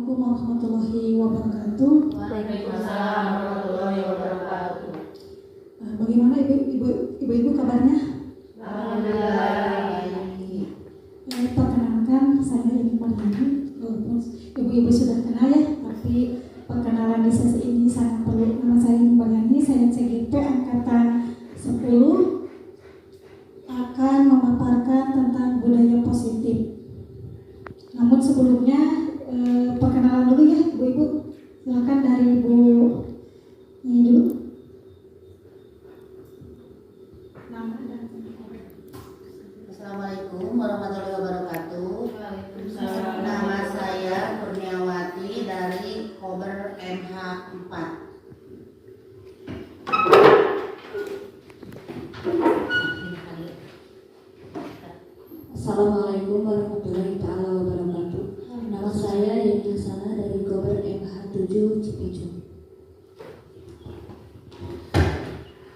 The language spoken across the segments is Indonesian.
Assalamualaikum warahmatullahi wabarakatuh. Waalaikumsalam warahmatullahi wabarakatuh. Bagaimana ibu-ibu kabarnya? Alhamdulillah. Perkenalkan, saya Ibu Mariani. Walaupun ibu-ibu sudah kenal ya, tapi perkenalan di sesi ini sangat perlu. Nama saya Ibu Mariani, saya CGP angkatan 10, akan memaparkan tentang budaya positif. Namun sebelumnya perkenalan dulu ya ibu-ibu. Silakan dari ibu ini dulu. Nama dan Assalamualaikum warahmatullahi wabarakatuh. Waalaikumsalam. Nama saya Kurniawati dari Kober MH 4. Assalamualaikum warahmatullahi wabarakatuh. Nama saya Yeni Sana dari Kober MH 7 Cipicu.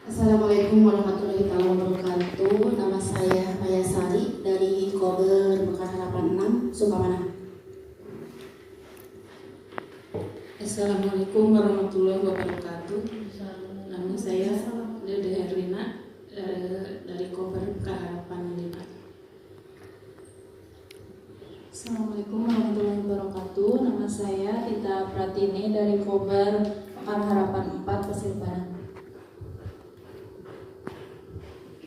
Assalamualaikum warahmatullahi wabarakatuh. Nama saya Maya Sari dari Kober Mekar Harapan 6 Sukamana. Assalamualaikum warahmatullahi wabarakatuh. Nama saya Dede Herlina dari Kober Mekar Harapan 5. Assalamualaikum warahmatullahi wabarakatuh. Nama saya Tita Pratini dari Kober Mekar Harapan 4 Pasir Barat.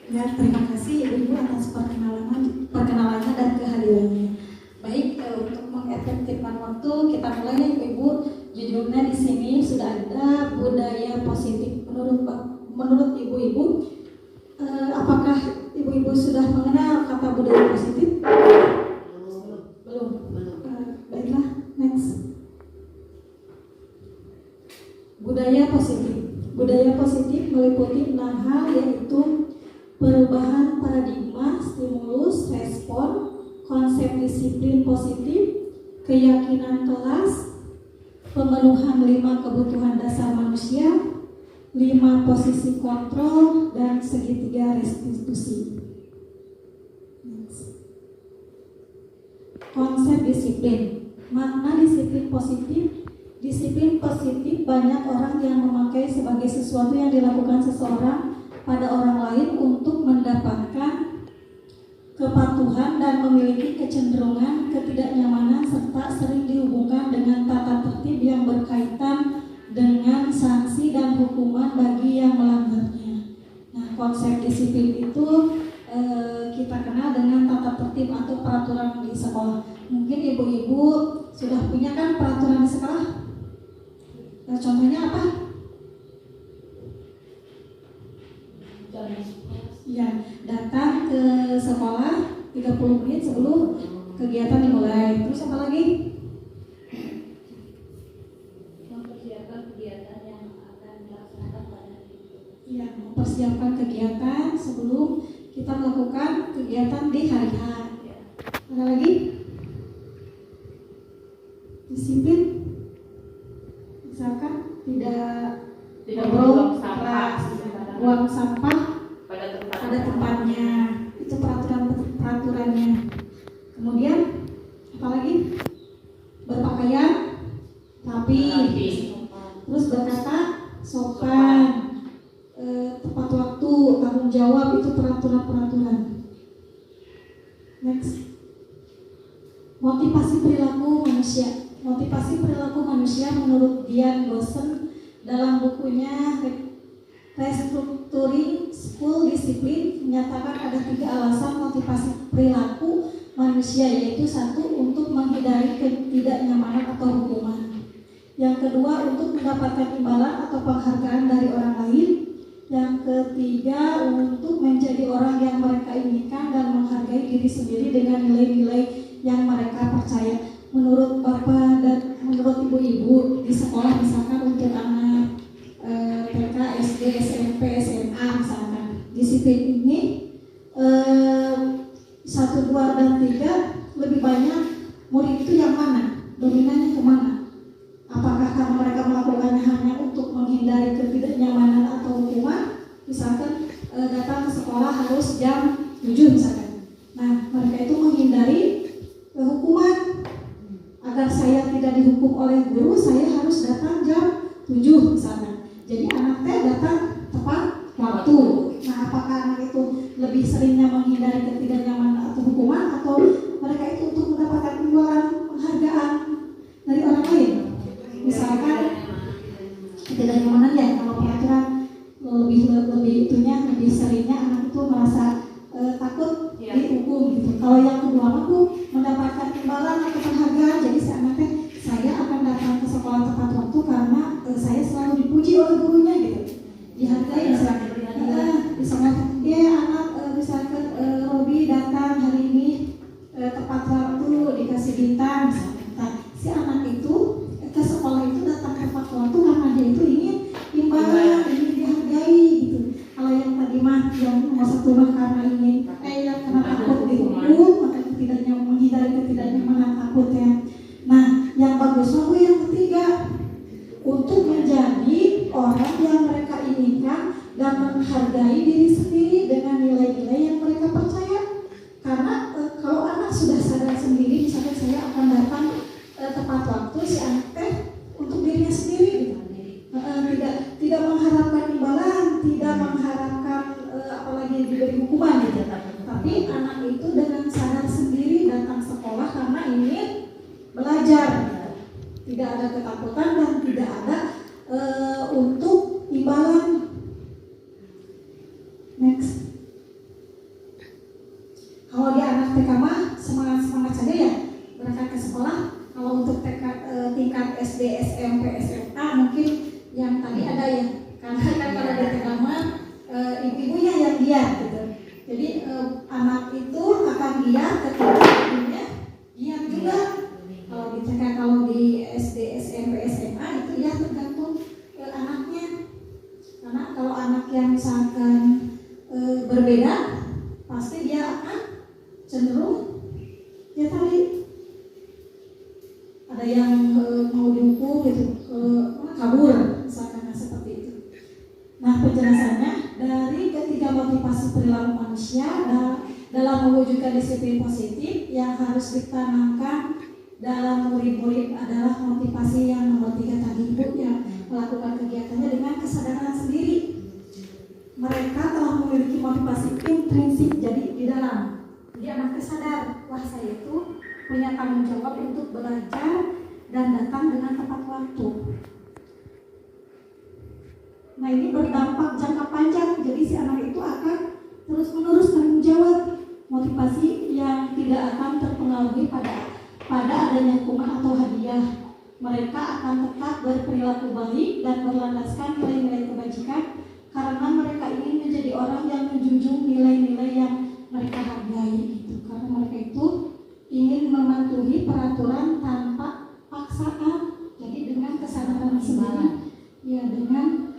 Ya, terima kasih ibu-ibu atas perkenalannya dan kehadirannya. Baik, untuk mengefektifkan waktu kita mulai ya ibu-ibu. Judulnya di sini sudah ada budaya positif. Menurut ibu-ibu, apakah ibu-ibu sudah mengenal kata budaya positif? Belum. Baiklah, next. Budaya positif. Budaya positif meliputi 6 hal, yaitu perubahan paradigma, stimulus, respon, konsep disiplin positif, keyakinan kelas, pemenuhan 5 kebutuhan dasar manusia, 5 posisi kontrol, dan segitiga restitusi. Konsep disiplin. Makna disiplin positif. Disiplin positif banyak orang yang memakai sebagai sesuatu yang dilakukan seseorang pada orang lain untuk mendapatkan kepatuhan dan memiliki kecenderungan ketidaknyamanan, serta sering dihubungkan dengan tata tertib yang berkaitan dengan sanksi dan hukuman bagi yang melanggarnya. Nah, konsep disiplin itu kita kenal dengan tata tertib atau peraturan di sekolah. Mungkin ibu-ibu sudah punya kan peraturan di sekolah? Nah, contohnya apa? Ya, datang ke sekolah 30 menit sebelum kegiatan dimulai. Terus apa lagi? Mempersiapkan kegiatan yang akan dilaksanakan pada hari itu. Ya, mempersiapkan kegiatan sebelum kita melakukan kegiatan di hari H. Ada lagi? Disiplin. Misalkan tidak Buang sampah buang sampah pada pada tempatnya, itu peraturannya. Kemudian apa lagi? Berpakaian rapi, terus berkata sopan, tepat waktu, tanggung jawab, itu peraturan. Next, motivasi perilaku manusia. Motivasi perilaku manusia menurut Dian Gosen dalam bukunya Restructuring School Discipline menyatakan ada 3 alasan motivasi perilaku manusia, yaitu 1, untuk menghindari ketidaknyamanan atau hukuman. Yang kedua, untuk mendapatkan imbalan atau penghargaan dari orang lain. Yang ketiga, untuk menjadi orang yang mereka inginkan dan menghargai diri sendiri dengan nilai-nilai yang mereka percaya. Menurut Bapak dan menurut Ibu-ibu di sekolah, misalkan untuk anak TK, SD, SMP, SMA misalkan, disiplin ini 1, 2, dan 3 lebih banyak murid itu yang mana? Dominannya kemana? Apakah karena mereka melakukannya hanya untuk menghindari ketidaknyamanan atau hukuman? Misalkan datang ke sekolah harus jam 7 misalkan. Nah, mereka itu menghindari hukuman agar saya tidak dihukum oleh guru, saya harus datang jam 7 misalnya. Jadi anak teh datang tepat waktu. Nah, apakah anak itu lebih seringnya menghindari ketidaknyamanan atau hukuman, atau mereka itu untuk mendapatkan imbalan penghargaan dari orang lain? Misalkan ketidaknyamanan ya, kalau peraturan lebih seringnya anak itu merasa takut dihukum gitu. Kalau yang kedua aku mendapatkan imbalan atau penghargaan, jadi si anak teh saya akan datang ke sekolah tepat waktu karena saya selalu dipuji oleh gurunya gitu, dihargai misalnya. Misalkan anak misalkan Robi datang hari ini tepat waktu dikasih bintang misalnya. Nah, si anak itu ke sekolah itu datang tepat waktu karena dia itu ingin imbalan, ingin dihargai gitu. Kalau yang tadi mah yang nomor 1 mah karena ingin karena takut dihukum, maka menghindari ketidaknyamanan, takut ya. Nah, yang bagus mah yang ketiga, untuk menjadi orang yang mereka inginkan dan menghargai diri sendiri dengan nilai-nilai yang mereka percaya. Karena kalau anak sudah sadar sendiri, misalnya saya akan datang tepat waktu, si anak teh untuk dirinya sendiri, tidak mengharapkan imbalan, tidak mengharapkan apalagi diberi hukuman gitu. Tapi anak itu dengan sadar sendiri datang sekolah karena ingin belajar, tidak ada ketakutan dan tidak ada untuk imbalan. Next. Kalau dia anak TK mah semangat saja ya berangkat ke sekolah. Kalau untuk tingkat SD, SMP, SMA mungkin yang tadi ada ya, karena kan kalau di TK mah ibu-ibunya yang giat gitu. Jadi anak itu akan giat ketika ibunya giat juga. Kalau di TK, kalau di SD, SMP, SMA itu ya tergantung anaknya. Karena kalau anak yang misalkan berbeda, pasti dia akan cenderung ya tadi ada yang mau dihukum gitu, kabur misalkan seperti itu. Nah, penjelasannya dari ketiga motivasi perilaku manusia dalam mewujudkan disiplin positif yang harus ditanamkan dalam murid-murid adalah motivasi yang nomor 3 tadi, Ibu, yang melakukan kegiatannya dengan kesadaran sendiri. Mereka telah memiliki motivasi intrinsik, jadi di dalam dia anak sadar, wah saya itu punya tanggung jawab untuk belajar dan datang dengan tepat waktu. Nah, ini berdampak jangka panjang, jadi si anak itu akan terus menerus tanggung jawab. Motivasi yang tidak akan terpengaruhi pada adanya hukuman atau hadiah. Mereka akan tetap berperilaku baik dan berlandaskan nilai-nilai kebajikan karena mereka ingin menjadi orang yang menjunjung nilai-nilai yang mereka hargai gitu. Karena mereka itu ingin mematuhi peraturan tanpa paksaan, jadi dengan kesadaran sendiri, ya dengan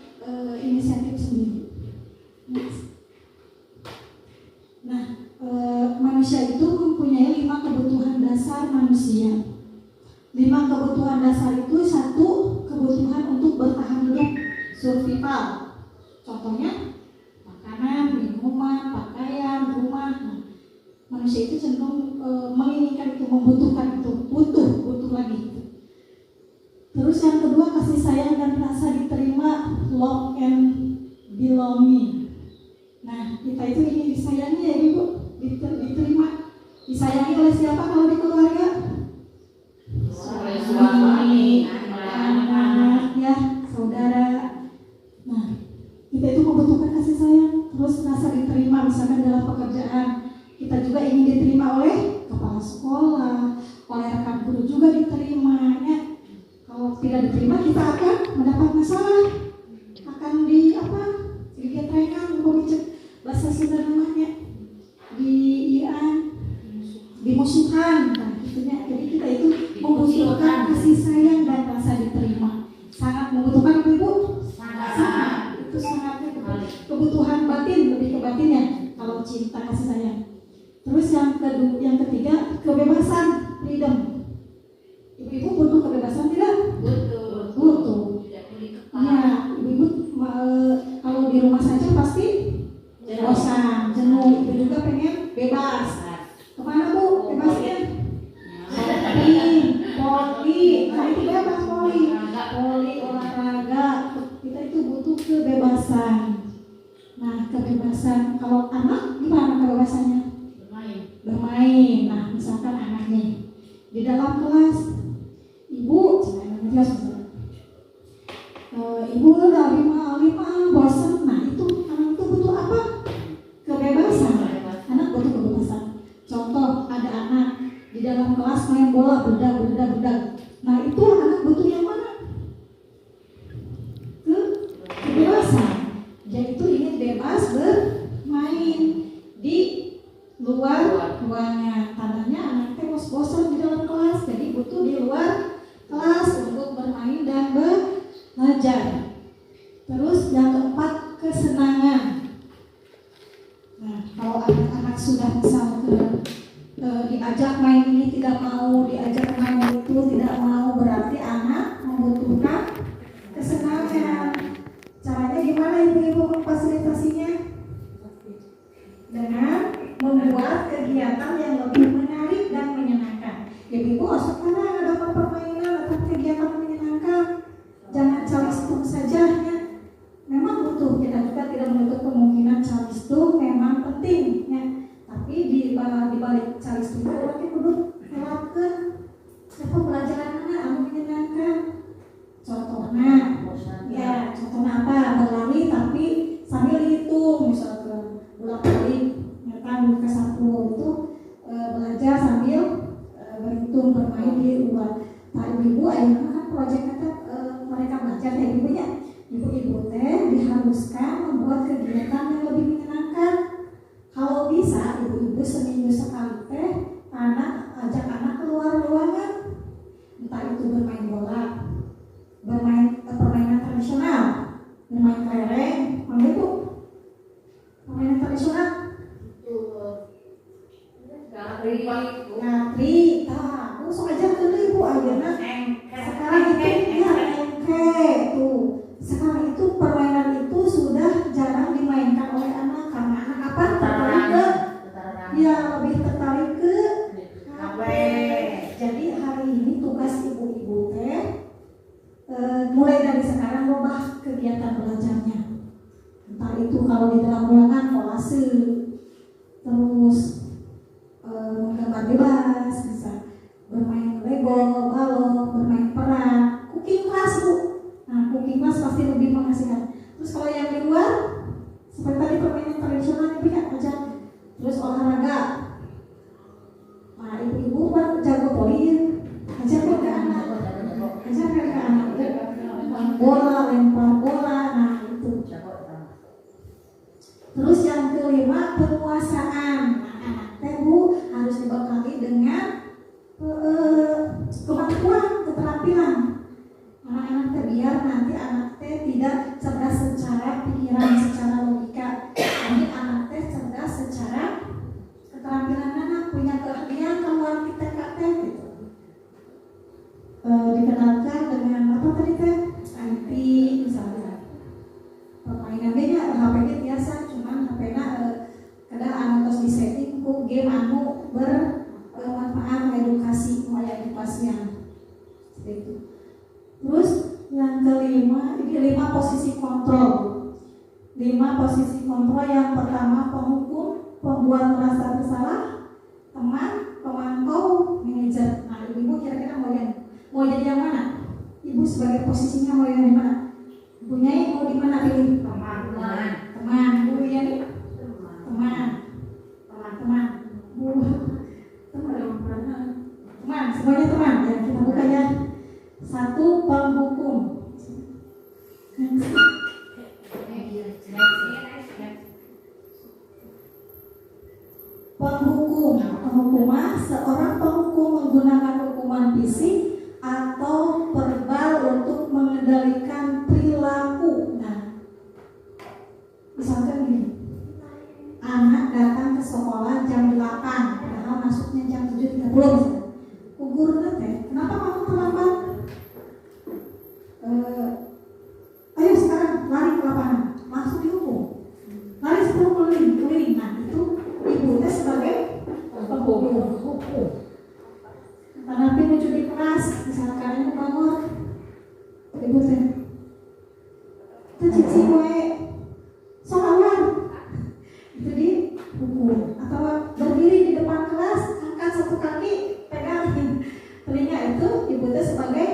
inisiatif sendiri. Nah, manusia itu mempunyai 5 kebutuhan dasar manusia. 5 kebutuhan dasar itu, 1 kebutuhan untuk bertahan hidup, survival. Contohnya makanan, minuman, pakaian, rumah. Nah, manusia itu cenderung menginginkan itu, membutuhkan itu, butuh lagi. Terus yang kedua, kasih sayang dan rasa diterima, love and belonging. Nah, kita itu ingin disayangi ya Ibu, diterima. Disayangi oleh siapa kalau di keluarga? Oleh suami, anak, ya, saudara. Nah, kita itu membutuhkan kasih sayang, terus rasa diterima misalkan dalam pekerjaan. Kita juga ingin diterima oleh kepala sekolah, oleh rekan guru juga diterima. Ya. Kalau tidak diterima, kita akan mendapat masalah, akan digetrengan, bahasa Sunda namanya, dimusuhkan. Nah, itunya. Jadi kita itu membutuhkan kasih sayang dan rasa diterima. Sangat membutuhkan Ibu. Sangat. Itu sangatnya kebutuhan batin, lebih ke batinnya kalau cinta kasih sayang. Terus yang ketiga, kebebasan, freedom. Ibu-ibu butuh kebebasan tidak? Butuh. Ya, ibu-ibu kalau di rumah saja pasti bosan, jenuh. Ibu juga pengen bebas. Kemana Bu? Bebasnya? Shopping, nah itu bebas poli olahraga, kita itu butuh kebebasan. Nah kebebasan, kalau anak gimana kebebasannya? Bermain. Nah misalkan anak nih di dalam kelas, ibu ibu udah lima bosan, nah itu anak itu butuh apa? Kebebasan. Anak butuh kebebasan. Contoh, ada anak di dalam kelas main bola, bedak. Nah itu anak butuh yang mana? Kebebasan. Yaitu ingin bebas bermain di luar ruangan. Tandanya anaknya bosan di dalam kelas, jadi butuh di luar kelas untuk bermain dan belajar. Terus yang keempat, kesenangan. Nah, kalau anak-anak sudah misal diajak main ini tidak mau, diajak main itu tidak mau, berarti anak membutuhkan kesenangan. Caranya gimana ibu-ibu memfasilitasinya? Dengan membuat kegiatan yang lebih menarik dan menyenangkan. Ibu-ibu sekarang ada permainan atau kegiatan menyenangkan, jangan calistung saja ya. Memang butuh, kita juga tidak menutup kemungkinan calistung memang penting ya. Tapi di balik calistung itu orang kudu melakukan pembelajaran anak yang menyenangkan. Contohnya apa? Berlari tapi sambil hitung, misalkan bolak-balik nyetan ke satu itu belajar sambil berhitung, bermain di luar. Nah ibu-ibu akhirnya kan proyeknya mereka belajar ya ibu-ibunya. Ibu-ibu teh diharuskan membuat kegiatan yang lebih menyenangkan. Kalau bisa ibu-ibu seminggu sekali teh ajak anak keluar ruangan, entah itu bermain bola, bermain permainan tradisional, bermain kelereng, begitu. Permainan tradisional, ngatri, sok aja dulu ibu akhirnya. Sekarang itu tuh. Sekarang itu permainan itu sudah jarang dimainkan oleh anak karena anak apa? Lebih tertarik ke HP. Jadi hari ini tugas ibu-ibu teh mulai dari sekarang rubah kegiatan belajarnya. Entah itu kalau di dalam ruangan kolase, terus menggambar bebas, bisa bermain Lego, balon, bermain peran, cooking class bu. Nah, cooking class pasti lebih menghasilkan. Terus kalau yang di luar, seperti tadi permainan tradisional ibu ya aja. Terus olahraga. Nah, ibu-ibu kan jago poli, ajarkan ke anak. Bola, lempar bola, nah itu. Terus yang kelima, penguasaan. Nah, anak teh bu harus dibekali dengan kemampuan, keterampilan. Anak-anak teh biar nanti anak teh tidak cerdas secara pikiran, secara logika. Tapi anak teh cerdas secara keterampilan, anak punya keahlian keluar kita teh gitu. Dikenalkan dengan apa tadi teh? IT misalnya. Permainannya HP-nya biasa, cuman HP-nya kadang anak terus disetting ku game anu bermanfaat edukasi, edukasian. Seperti itu. Terus yang kelima, ini 5 posisi kontrol. 5 posisi kontrol, yang pertama penghukum, pembuat merasa bersalah, teman, pemantau, manajer. Nah ibu kira-kira mau jadi yang mana? Ibu sebagai posisinya mau yang di mana? Ibunya mau di mana pilih? Teman. Bu ya teman. Teman, semuanya teman. Ya kita buka ya. 1 penghukum. Penghukuman, seorang penghukum menggunakan hukuman fisik atau verbal untuk mengendalikan perilaku. Nah, misalkan gini, anak datang ke sekolah jam 8, padahal masuknya jam 7.30 misalnya. Guru teh, kenapa kamu terlambat? Ayo sekarang lari ke lapangan, langsung dihukum. Lari 10 keliling. Nah itu ibu teh sebagai penghukum. Tapi menuju di kelas, ibu teh. Cici wae salawat. Itu di hukum. Atau berdiri di depan kelas, angkat satu kaki, pegang telinga, itu ibu teh sebagai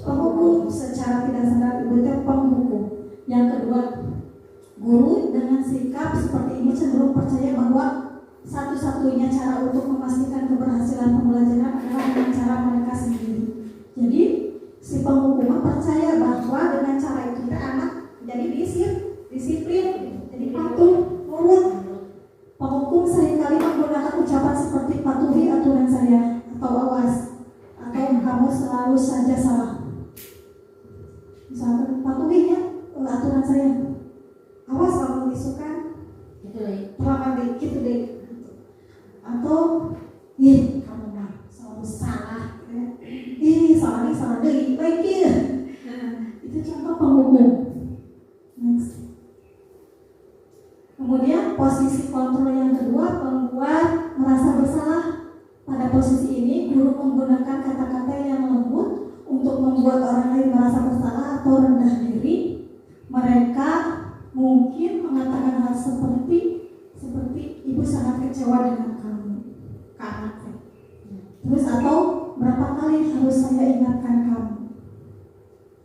penghukum. Secara tidak sadar ibu teh penghukum. Yang kedua, guru dengan sikap seperti ini cenderung percaya bahwa satu-satunya cara untuk memastikan keberhasilan pembelajaran adalah dengan cara mereka sendiri. Jadi si penghukum percaya bahwa dengan cara itu anak jadi disiplin, jadi patuh, nurut. Penghukum seringkali menggunakan ucapan seperti patuhi aturan saya, atau awas, atau kamu selalu saja salah. Misalkan patuhi ya aturan saya, awas kamu isukan terlambat dikit deh, atau kamu mah selalu salah, salah deh, baik ya. Itu contoh penghukum. Next. Kemudian posisi kontrol yang kedua, pembuat merasa bersalah. Pada posisi ini guru menggunakan kata-kata yang lembut untuk membuat orang lain merasa bersalah atau rendah diri. Mereka mungkin mengatakan hal seperti ibu sangat kecewa dengan kamu, karena terus, atau berapa kali harus saya ingatkan kamu.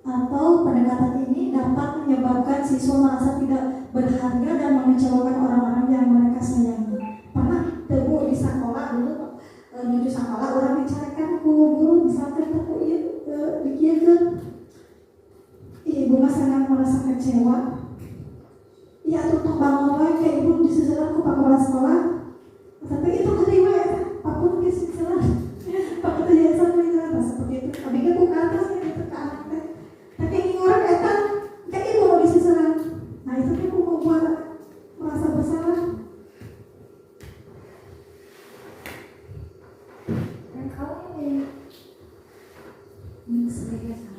Atau pendekatan ini dapat menyebabkan siswa merasa tidak berharga dan mengecewakan orang-orang yang mereka sayangi. Pernah tebu di sekolah dulu, menuju sekolah orang bicarakan guru misalkan tebu dikieukeun, ibu mah sangat merasa kecewa. Iya tuh bangun wae kayak ibu disusulan ku kepala sekolah, tapi itu hari wae apapun disusulan, pakai tulisan seperti itu. Tapi kan bukan terus itu ke anak teh. Tapi ini orang datang, kayak ibu mau disusulan. Nah itu kan membuat merasa bersalah. Dan kalau ini sebagai salah.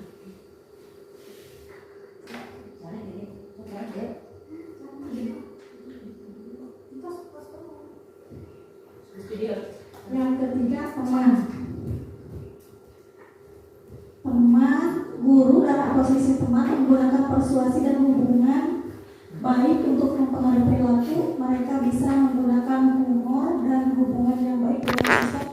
Yang ketiga, teman guru dalam posisi teman menggunakan persuasi dan hubungan baik untuk mempengaruhi perilaku. Mereka bisa menggunakan humor dan hubungan yang baik dengan siswa.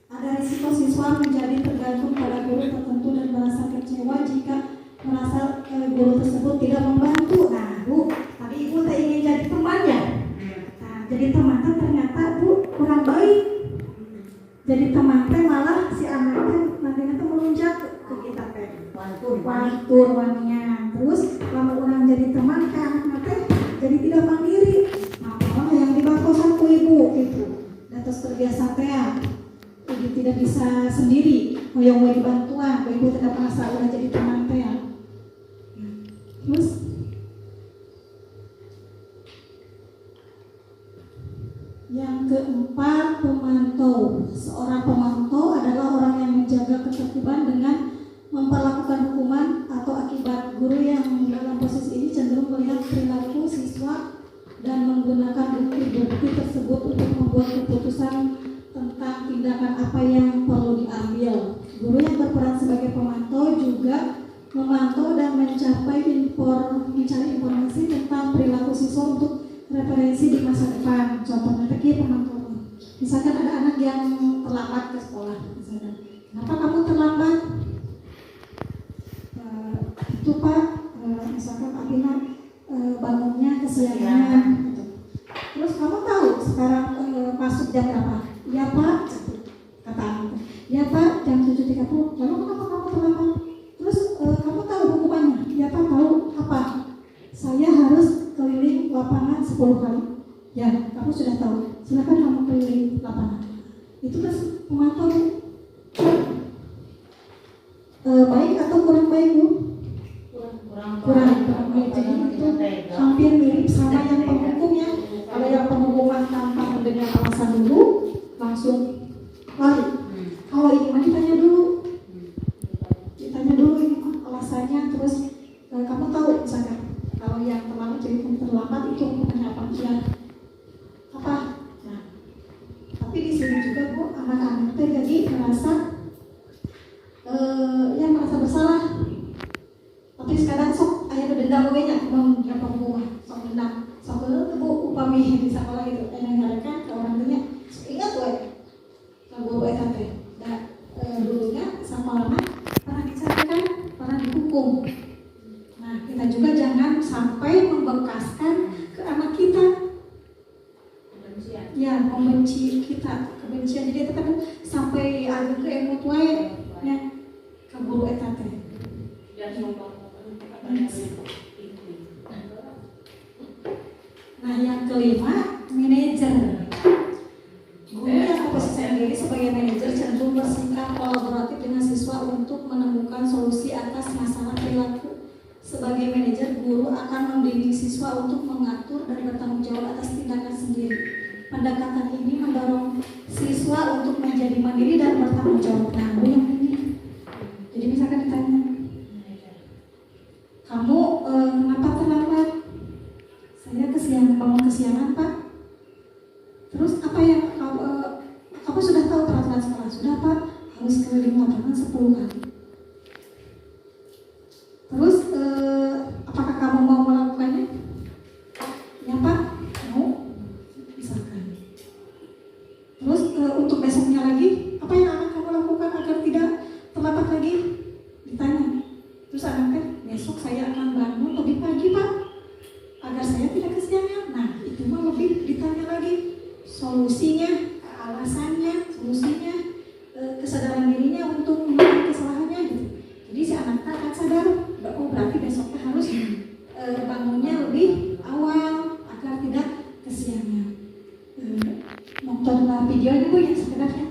Ada risiko siswa menjadi tergantung pada guru tertentu dan merasa kecewa jika merasa guru tersebut tidak membantu. Nah bu, tapi ibu tak ingin jadi teman ya. Jadi teman teh ternyata bu kurang baik. Jadi teman teh malah si anak teh nanti melunjak ke kita teh. Wantur wanian. Terus lama orang jadi teman ke anak teh jadi tidak mandiri. Nah malah yang dibakosan ku ibu gitu. Dan terus terbiasa teh jadi tidak bisa sendiri. Yang mau dibantuan, ibu tidak merasa udah jadi teman teh. Terus yang keempat, pemantau. Seorang pemantau adalah orang yang menjaga ketertiban dengan memperlakukan hukuman atau akibat. Guru yang dalam posisi ini cenderung melihat perilaku siswa dan menggunakan bukti-bukti tersebut untuk membuat keputusan tentang tindakan apa yang perlu diambil. Guru yang berperan sebagai pemantau juga memantau dan mencari informasi tentang perilaku siswa untuk referensi di masa depan. Contohnya tadi pemantau. Misalkan ada anak yang terlambat ke sekolah, misalkan, kenapa kamu terlambat? Itu Pak, misalkan Abina bangunnya kesiangan. Terus kamu tahu sekarang masuk jam berapa? Ya Pak, kata anak. Ya Pak, jam 7.30. Lalu kenapa kamu terlambat? Terus kamu tahu hukumannya? Ya Pak, tahu. Apa? Saya harus keliling lapangan 10 kali. Ya, kamu sudah tahu. Silakan kamu keliling lapangan. Itu kan pemantau. Baik atau kurang baik Bu? Kurang baik. Jadi itu hampir mirip sama yang penghukumnya. Kalau yang penghukuman tanpa mendengar alasan dulu, langsung lari. Kalau ini mah ditanya dulu. Ini alasannya, terus kamu tahu misalkan. Kalau yang terlambat jadi terlambat itu hukumannya apa? Ya apa? Nah, tapi di sini juga Bu, anak-anak teh jadi merasa untuk menemukan solusi atas masalah perilaku. Sebagai manajer, guru akan membimbing siswa untuk mengatur dan bertanggung jawab atas tindakan sendiri. Pendekatan ini mendorong siswa untuk menjadi mandiri dan bertanggung jawab. Nah, yang ini. Jadi misalkan ditanya, kamu kenapa terlambat? Saya bangun kesiangan, Pak. Terus apa yang kamu sudah tahu peraturan sekolah? Sudah, Pak. Harus keliling lapangan 10 kali. Terus apakah kamu mau melakukannya? Ya, Pak. Mau. Misalkan. Terus untuk besoknya lagi, apa yang akan kamu lakukan agar tidak terlambat lagi? Ditanya. Terus anaknya, besok saya akan bangun lebih pagi, Pak, agar saya tidak kesiangan. Nah, itu mah lebih ditanya lagi solusinya, alasannya, solusinya, kesadaran dirinya untuk mengurangi kesalahannya gitu. Jadi si anak akan sadar, oh berarti besoknya harus bangunnya lebih awal agar tidak kesiangan. Nontonlah video ibu yang sebenarnya.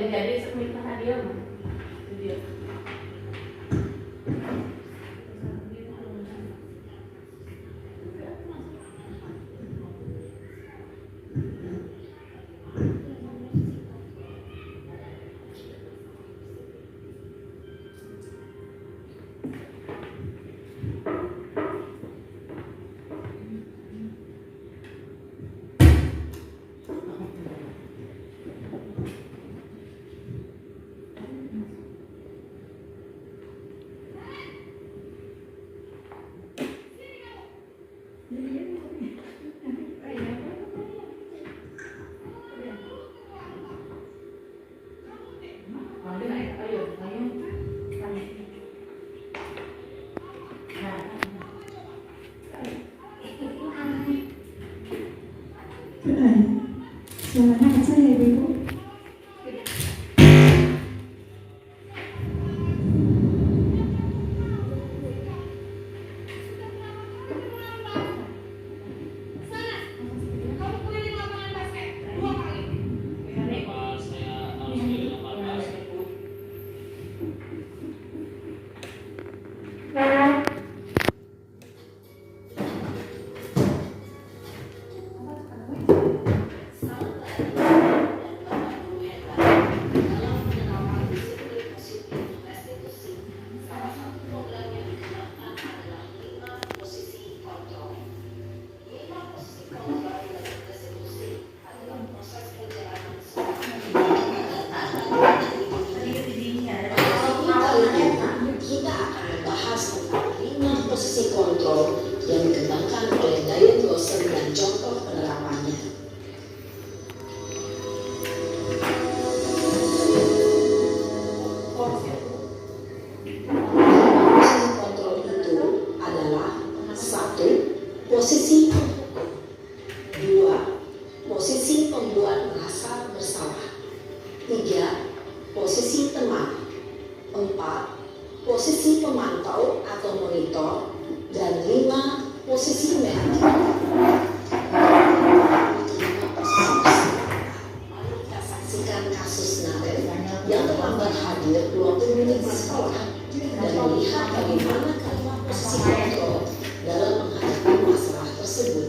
Jadi seperti hadiah. kontrol yang dikembangkan oleh Diane Lawson dan contoh penerapannya. Kontrol itu adalah 1. Posisi penghukum, 2. Posisi pembuat merasa bersalah, 3. Posisi teman, 4. Posisi pemantau atau monitor, dan 5. Posisi manajer. Mari kita saksikan kasus Naren yang terlambat hadir 20 menit di sekolah dan melihat bagaimana kalimat posisi kontrol dalam menghadapi masalah tersebut.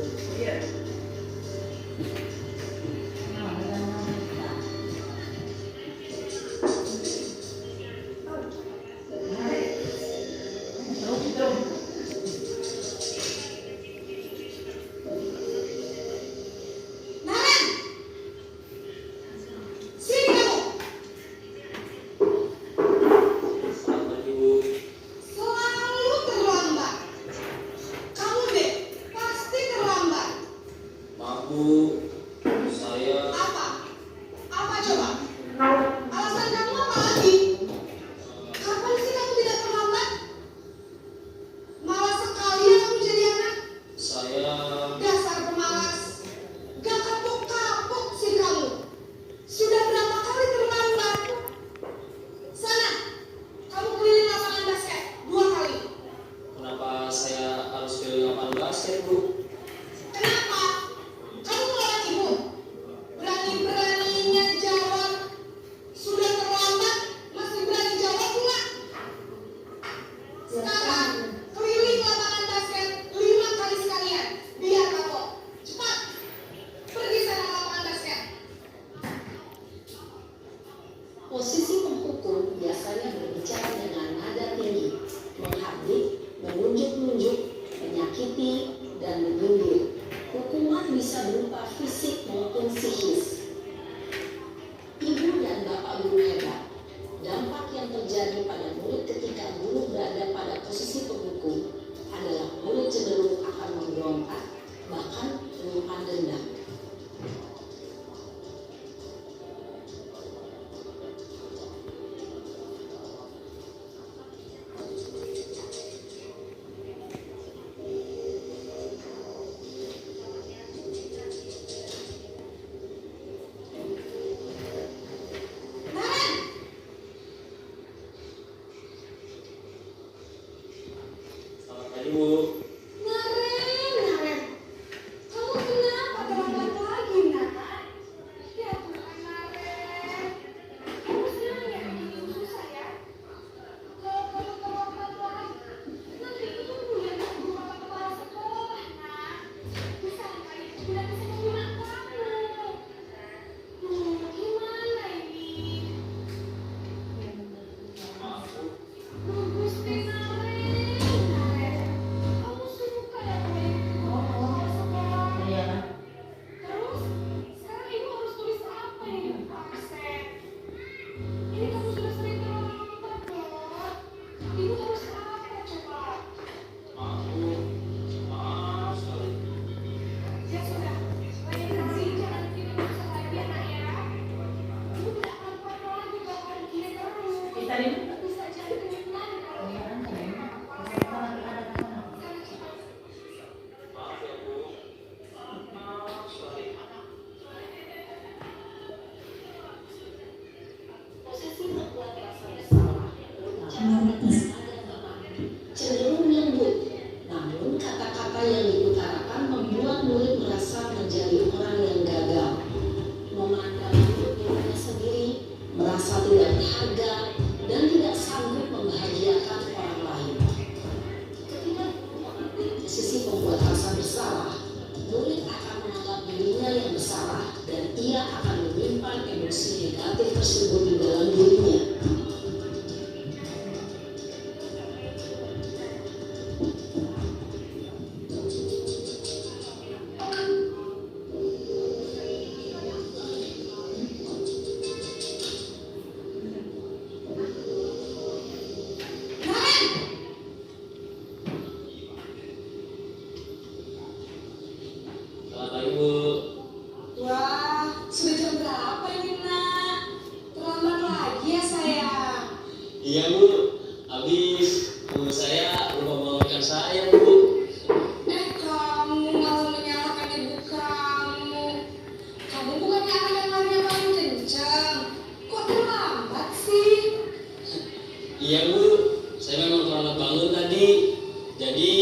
Posisi penghukum biasanya berbicara dengan nada tinggi, menghardik, menunjuk-nunjuk, menyakiti, dan menyindir. Hukuman bisa berupa fisik maupun psikis. Ibu dan bapak guru hebat. Dampak yang terjadi pada murid ketika guru berada pada posisi penghukum adalah murid cenderung akan memberontak, bahkan menyimpan dendam. Ibu. Naren, kamu kenapa terlambat lagi, Nak? Ya Tuhan, Naren, kamu senang ya bikin susah ya? Kalau kamu terlambat lagi, nanti itu bulan guru sama kepala sekolah, Nak. Bisa kali bulan bisa menggunakan kamu. Gimana ini? Gusti Naren. Cenderung lembut, namun kata-kata yang diutarakan membuat murid merasa menjadi orang yang gagal, memandang dirinya sendiri, merasa tidak berharga, dan tidak sanggup membahagiakan orang lain. Ketika mengambil posisi pembuat rasa bersalah, murid akan menganggap dirinya yang bersalah dan ia akan menyimpan emosi negatif tersebut di dalam dirinya. Iya Bu, habis guru saya lupa membawakan saya Bu. Kamu malah menyalahkan ibu kamu. Kamu bukannya anak yang larinya paling kencang. Kok terlambat sih? Iya Bu, saya memang terlambat bangun tadi. Jadi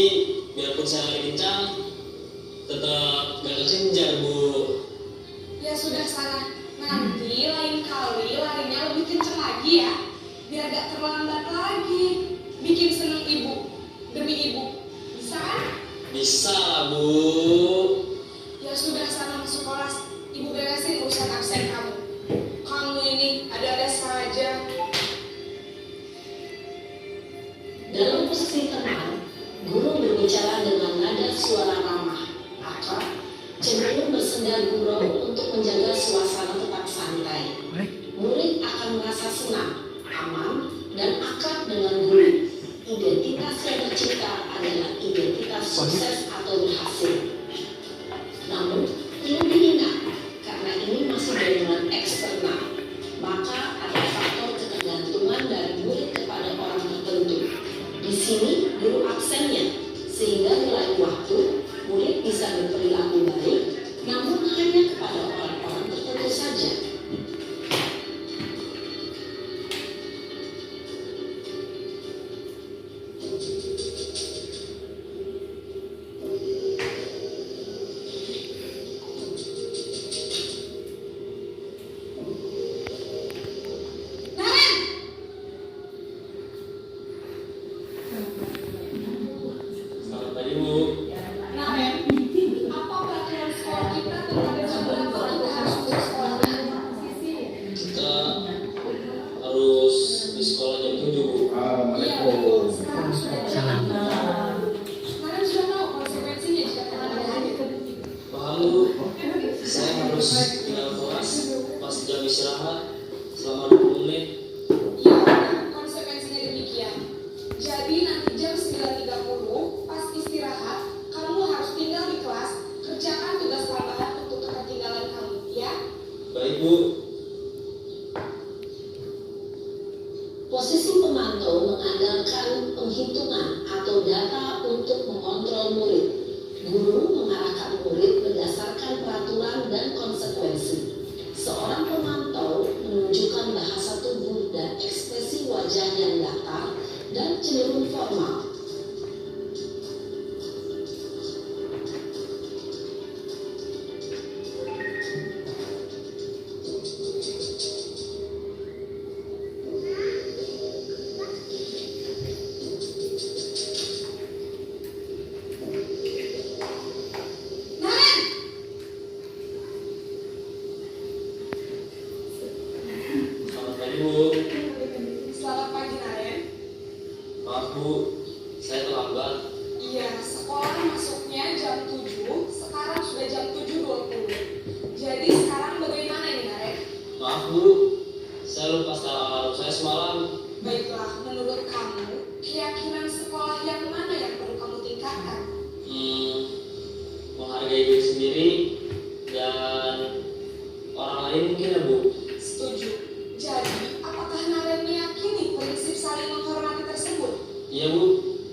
biarpun saya lari kencang, tetap gak kekejar Bu. Ya sudah sana. Nanti lain kali larinya lebih kencang lagi ya. Biar gak terlambat lagi. Bikin seneng ibu. Demi ibu. Bisa kan? Bisa lah Bu. Ya sudah sana masuk kelas. Ibu beresin urusan absen kamu. Kamu ini ada-ada saja. Dalam posisi tenang, guru berbicara dengan nada suara ramah, akrab, cenderung bersenda gurau untuk menjaga suasana tetap santai. Murid akan merasa senang, aman, dan akrab dengan guru. Identitas yang tercipta adalah identitas sukses atau berhasil. Namun, perlu diingat, karena ini masih dorongan eksternal, maka ada faktor ketergantungan dari murid kepada orang tertentu. Di sini guru absennya, sehingga di lain waktu murid bisa berperilaku baik, namun hanya kepada orang-orang tertentu saja. Selamat pagi Bu. Naren, apa peraturan sekolah kita tentang jam berapa kita harus masuk sekolah? Kita harus di sekolah jam 7 Bu. Iya betul, sekarang sudah jam 5. Naren sudah tahu konsekuensinya jika terlambat lagi. Paham Bu? Saya harus tinggal kelas pas jam istirahat selama 20 menit. Ya, konsekuensinya demikian. Jadi nanti jam 9.30 pas istirahat, kamu harus tinggal di kelas, kerjakan tugas tambahan untuk ketertinggalan kamu, ya? Baik Bu. Posisi pemantau mengandalkan penghitungan atau data untuk mengontrol murid. Guru mengarahkan murid berdasarkan peraturan dan konsekuensi. Seorang pemantau menunjukkan bahasa tubuh dan ekspresi wajah yang datar dan cenderung formal. Naren! Selamat pagi Bu. Selamat pagi, Naren. Maaf Bu, saya terlambat. Iya, sekolah masuknya jam 7, sekarang sudah jam 7.20. Jadi sekarang bagaimana ini, Naren? Maaf Bu, saya lupa setelah alarm saya semalam. Baiklah, menurut kamu, keyakinan sekolah yang mana yang perlu kamu tingkatkan? Menghargai diri sendiri dan orang lain mungkin ya Bu. Setuju. Jadi, apakah Naren meyakini prinsip saling menghormati tersebut? Iya Bu,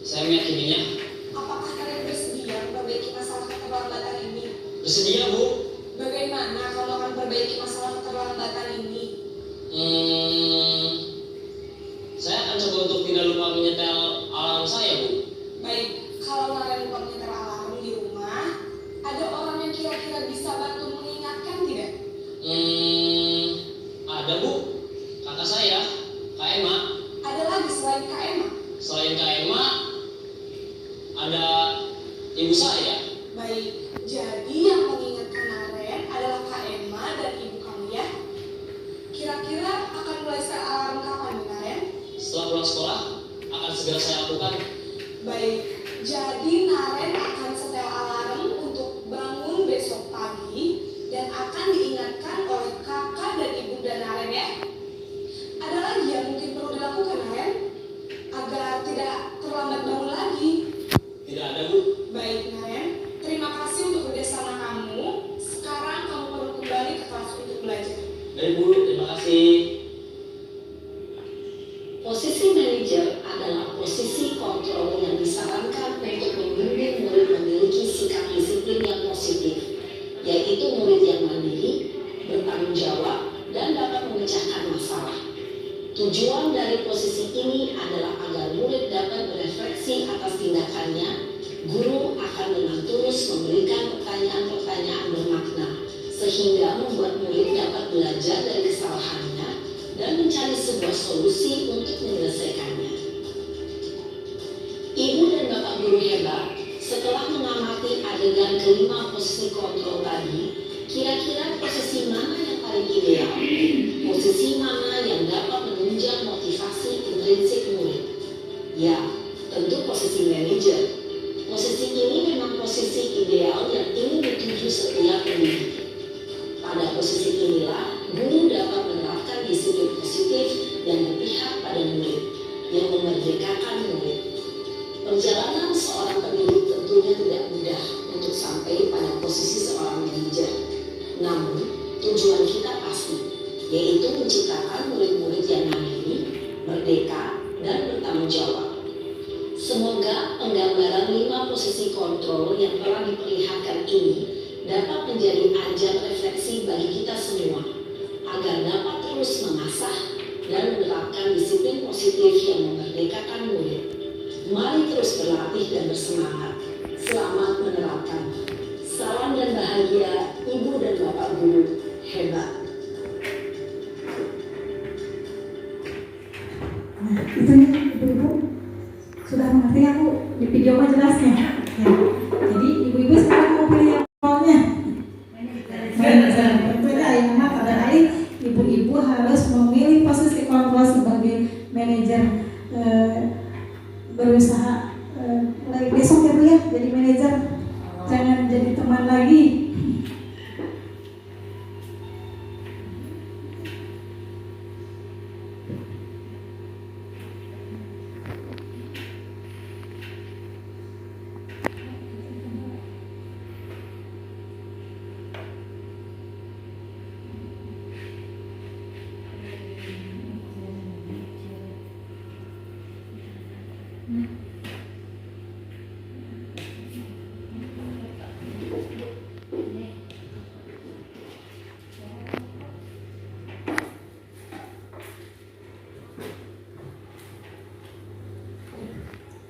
saya meyakininya. Apakah kalian bersedia memperbaiki masalah keterlambatan ini? Bersedia Bu. Bagaimana kamu akan perbaiki masalah keterlambatan ini? Saya akan coba untuk tidak lupa menyetel alarm saya Bu. Baik, kalau Naren lupa menyetel alarm di rumah, ada orang yang kira-kira bisa bantu mengingatkan tidak? Ada Bu, kakak saya, Kak Emma. Ada lagi selain Kak Emma? Selain Kak Emma, ada ibu saya. Baik, jadi yang mengingatkan Naren adalah Kak Emma dan ibu kamu ya? Kira-kira akan mulai set alarm kapan nih Naren? Setelah pulang sekolah, akan segera saya lakukan. Baik, jadi Naren akan setel alarm untuk bangun besok pagi dan akan diingatkan oleh kakak dan ibu dan Naren ya. Ada lagi yang mungkin perlu dilakukan Naren agar tidak terlambat bangun lagi. Tidak ada Bu. Baik Naren, terima kasih untuk kerjasama kamu. Sekarang kamu perlu kembali ke kelas untuk belajar. Baik Bu, terima kasih. Posisi manajer adalah posisi kontrol yang disarankan untuk membimbing murid memiliki sikap disiplin yang positif, yaitu murid yang mandiri, bertanggung jawab, dan dapat memecahkan masalah. Tujuan dari posisi ini adalah agar murid dapat berefleksi atas tindakannya. Guru akan dengan tulus memberikan pertanyaan-pertanyaan bermakna, sehingga membuat murid dapat belajar dari kesalahannya dan mencari sebuah solusi untuk menyelesaikannya. Ibu dan Bapak guru hebat, setelah mengamati adegan kelima posisi kontrol tadi, kira-kira posisi mana yang paling ideal? Posisi mana yang dapat menunjang motivasi intrinsik murid? Ya, tentu posisi manajer. Posisi ini memang posisi ideal yang ingin dituju setiap pendidik. Pada posisi inilah, guru dapat menerapkan disiplin positif dan berpihak pada murid, yang memerdekakan murid. Perjalanan seorang pendidik tentunya tidak mudah untuk sampai pada posisi seorang manajer. Namun, tujuan kita pasti, yaitu menciptakan murid-murid yang mandiri, merdeka, dan bertanggung jawab. Semoga penggambaran 5 posisi kontrol yang telah diperlihatkan ini dapat menjadi ajang refleksi bagi kita semua, agar dapat terus mengasah dan menerapkan disiplin positif yang memerdekakan murid. Mari terus berlatih dan bersemangat. Selamat menerapkan. Salam dan bahagia Ibu dan Bapak guru hebat. Nah, itu nih ibu-ibu sudah mengerti aku di video mah jelasnya. Ya. Jadi ibu-ibu sekarang mau pilih yang awalnya. Tentunya yang mana pada hari ibu-ibu harus memilih posisi kontrol sebagai manajer, berusaha mulai besok ya Bu ya jadi manajer, jangan jadi teman lagi.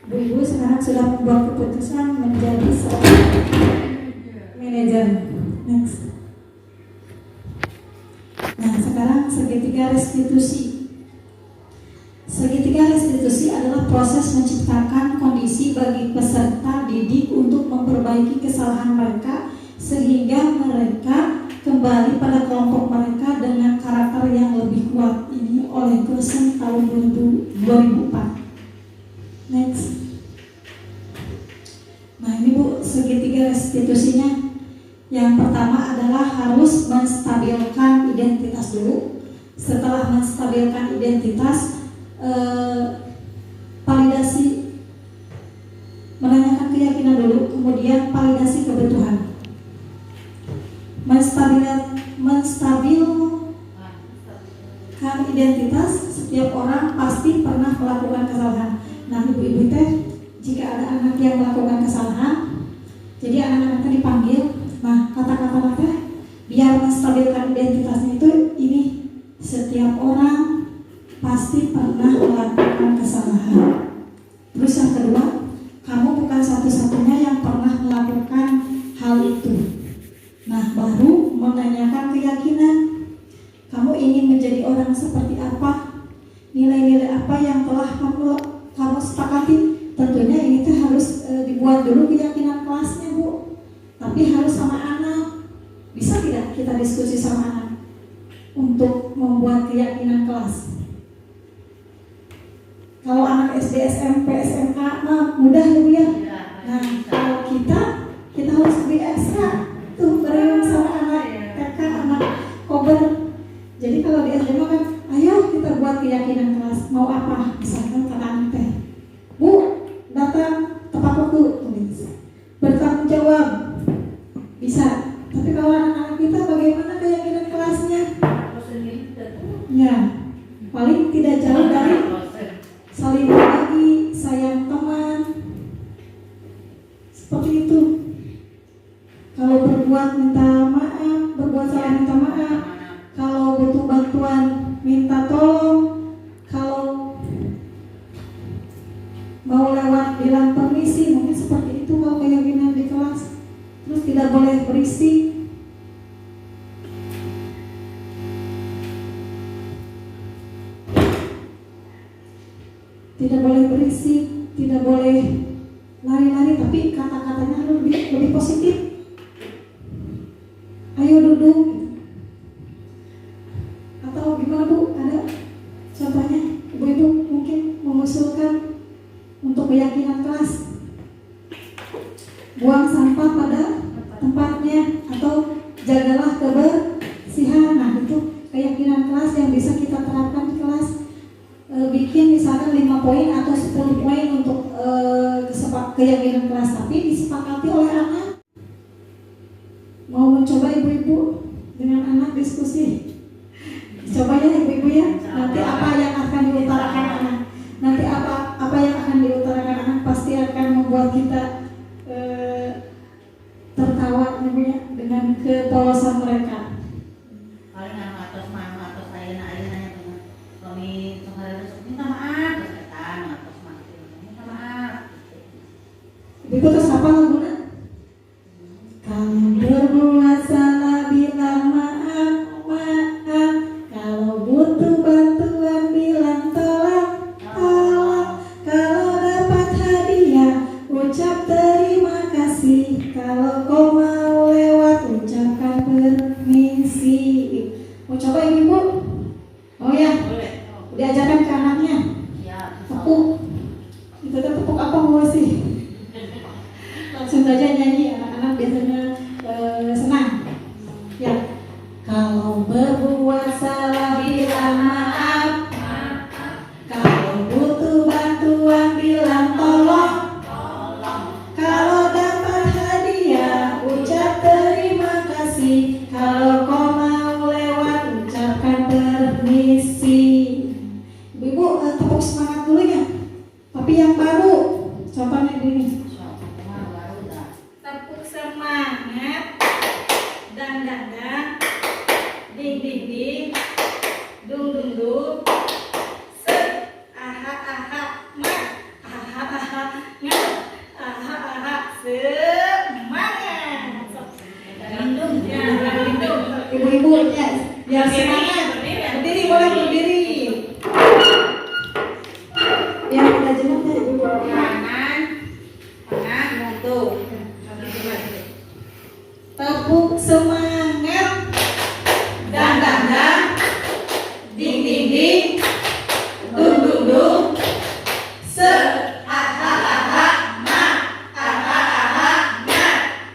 Bu-ibu sekarang sudah membuat keputusan menjadi seorang manajer. Next. Nah, sekarang segitiga restitusi. Segitiga restitusi adalah proses menciptakan kondisi bagi peserta didik untuk memperbaiki kesalahan mereka sehingga mereka kembali pada kelompok mereka dengan karakter yang lebih kuat. Ini oleh dosen tahun 2004. Next. Nah ini Bu, segitiga restitusinya. Yang pertama adalah harus menstabilkan identitas dulu. Setelah menstabilkan identitas, validasi, menanyakan keyakinan dulu, kemudian validasi kebutuhan. Menstabilkan identitas, setiap orang pasti pernah melakukan kesalahan. Nah ibu-ibu teh, jika ada anak yang melakukan kesalahan, jadi anak-anak dipanggil. Nah kata-kata teh biar menstabilkan identitasnya itu ini, setiap orang pasti pernah melakukan kesalahan. Terus yang kedua, kamu bukan satu-satunya yang pernah melakukan hal itu. Nah baru menanyakan keyakinan. Kamu ingin menjadi orang seperti apa? Nilai-nilai apa yang telah kamu sepakati? Tentunya ini tuh harus dibuat dulu keyakinan kelasnya Bu. Tapi harus sama anak. Bisa tidak kita diskusi sama anak untuk membuat keyakinan kelas? Kalau anak SD, SMP, SMA mah mudah ya Bu ya. Nah kalau kita harus lebih ekstra tuh bareng sama anak TK, anak kober. Jadi kalau di SD mah kan, ayo kita buat keyakinan kelas. Mau apa? Misalkan kata anak teh, Bu, datang tepat waktu, tulis. Bertanggung jawab, bisa. Tapi kalau anak-anak kita bagaimana keyakinan kelasnya? Ya, paling tidak jauh dari saling berbagi, sayang teman, seperti itu. Kalau berbuat minta maaf, berbuat salah minta maaf, kalau butuh bantuan minta tolong, kalau mau lewat bilang permisi, mungkin seperti itu kalau keyakinan di kelas. Terus tidak boleh berisik. Tidak boleh berisik, tidak boleh lari-lari, tapi kata-katanya harus lebih positif. Ayo duduk. Atau gimana Bu? Ada contohnya? Ibu-ibu mungkin mengusulkan untuk keyakinan kelas. Buang sampah pada tempatnya atau jagalah kebersihan. Nah, itu keyakinan kelas yang bisa kita terapkan di kelas. Bikin misalkan 5 poin atau 10 poin untuk keyakinan kelas, tapi disepakati oleh anak. Mau mencoba ibu-ibu dengan anak diskusi? Coba ya ibu-ibu ya. Nanti apa yang akan diutarakan anak? Nanti apa yang akan diutarakan anak pasti akan membuat kita tertawa ya, dengan kepolosan mereka. Paling atas saya nanya kami minta maaf terus kata atas minta maaf. Ibu terus apa lagunya? Kalau berbuat salah bilang maaf, maaf. Kalau butuh bantuan bilang tolong, tolong. Kalau dapat hadiah ucap terima kasih. Kalau kau mau lewat ucapkan permisi. Mau coba ibu? Oh ya, diajarkan ke anaknya. Tepuk. Itu tepuk apa mau sih? Langsung saja nyanyi, anak-anak biasanya senang. Ya, kalau berbuat salah bilang maaf, kalau butuh bantuan bilang tolong, kalau dapat hadiah ucap terima kasih, kalau kau mau lewat ucapkan permisi. Ibu tepuk semangat dulu ya. Tapi yang baru, contohnya ini. Tepuk semangat, dan ding ding ding, dung dung dung, set, aha aha ma, aha aha nga, aha aha semangat. Lindung, ya lindung. Ibu-ibu ya, biar semangat. Berdiri boleh berdiri. Yang kita jemput ya ibu. Kanan, mundur. Tepuk semangat, dan ding ding ding, dung dung dung, se aha aha ma, aha aha nga,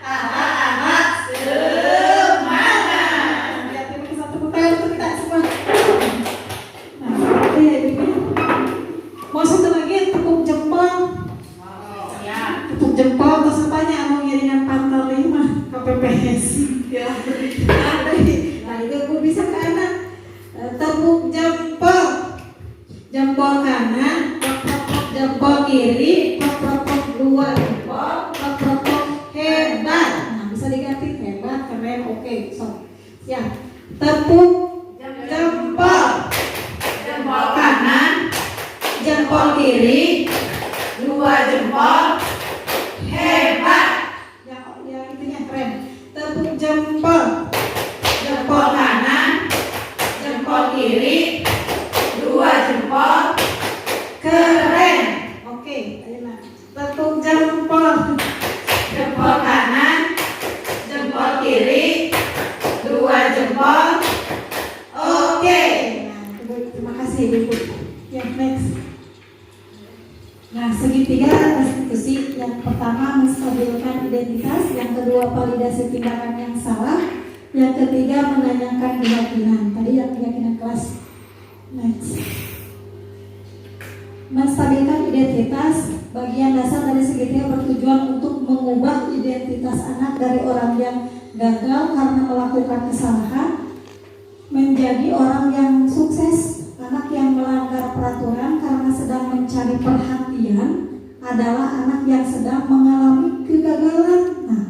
aha aha semangat. Ya, terima kasih tepuk tangan untuk kita semua. Nah, seperti ya ibu. Mau satu lagi tepuk jempol. Tepuk jempol terus apanya? Mau ngiringan pantal 5 KPPS. Ya. Nah, itu Bu bisa ke anak. Tepuk jempol. Jempol kanan, pok jempol kiri, pok 2 jempol, pok hebat. Nah, bisa diganti hebat, keren, oke. So, ya. Tepuk jempol. Jempol kanan, jempol kiri, 2 jempol, hebat. Yang itunya keren. Tepuk jempol. Jempol kanan, jempol kiri, 2 jempol, keren. Oke, ayo nah. Tepuk jempol. Jempol kanan, jempol kiri, 2 jempol, oke. Nah, terima kasih ibu. Ya, next. Nah, segitiga restitusi. Yang pertama menstabilkan identitas, yang kedua validasi tindakan yang salah, yang ketiga menanyakan keyakinan. Tadi yang keyakinan kelas. Next. Menstabilkan identitas, bagian dasar dari segitiga bertujuan untuk mengubah identitas anak dari orang yang gagal karena melakukan kesalahan menjadi orang yang sukses Anak yang melanggar peraturan karena sedang mencari perhatian adalah anak yang sedang mengalami kegagalan. Nah,